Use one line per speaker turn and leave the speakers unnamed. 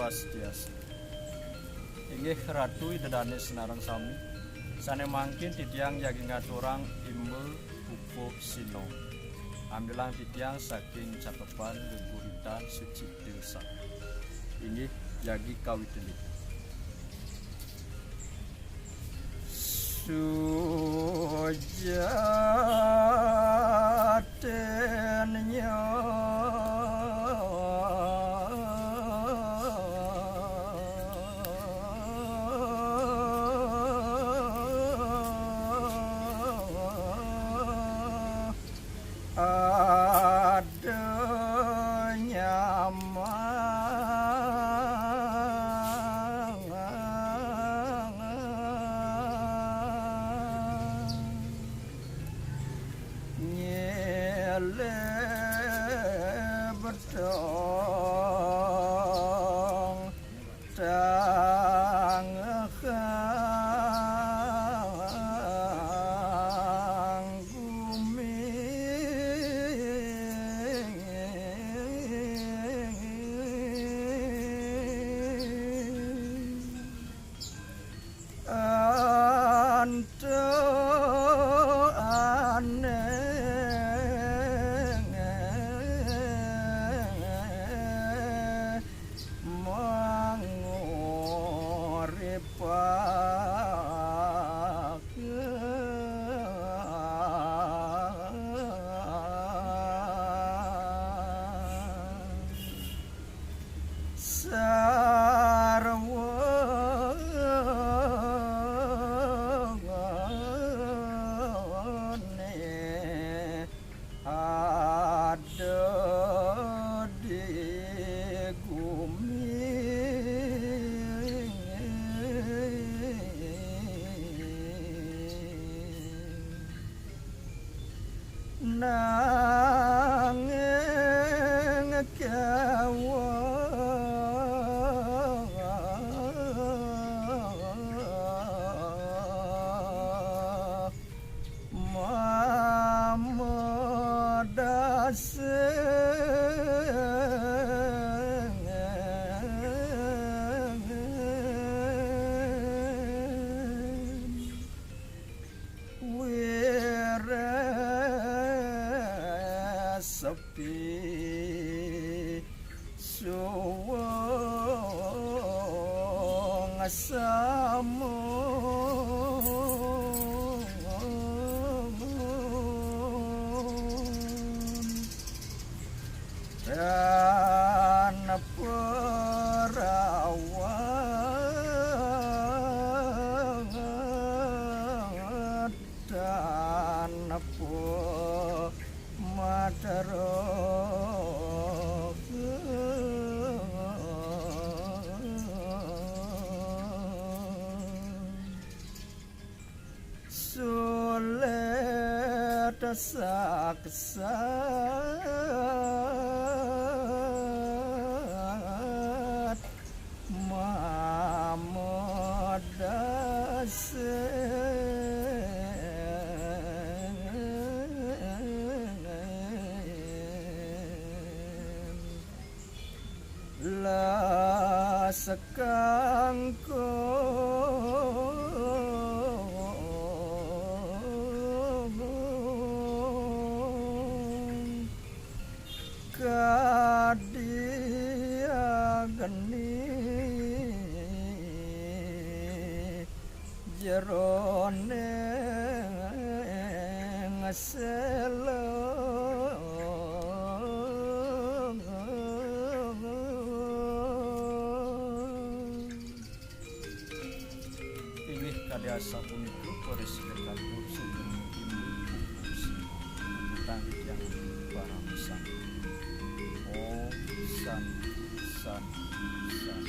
Swastiastu. Inggih Ratu Idedane Senarang Sami sane mangkin titiang yagi ngaturang imbul pupuk sino ambilang titiang saking cakepan geguritan suci desa. Inggih yagi kawiteli sujaten nanging kawa mamodase sepi suwung asamu dan perawat dan mataro sulit saksa mamodase la sekangko kadia geni jerone ngaselo kadasa puniku presiden kantor sugeng ibu tanggi yang baramusan om san san san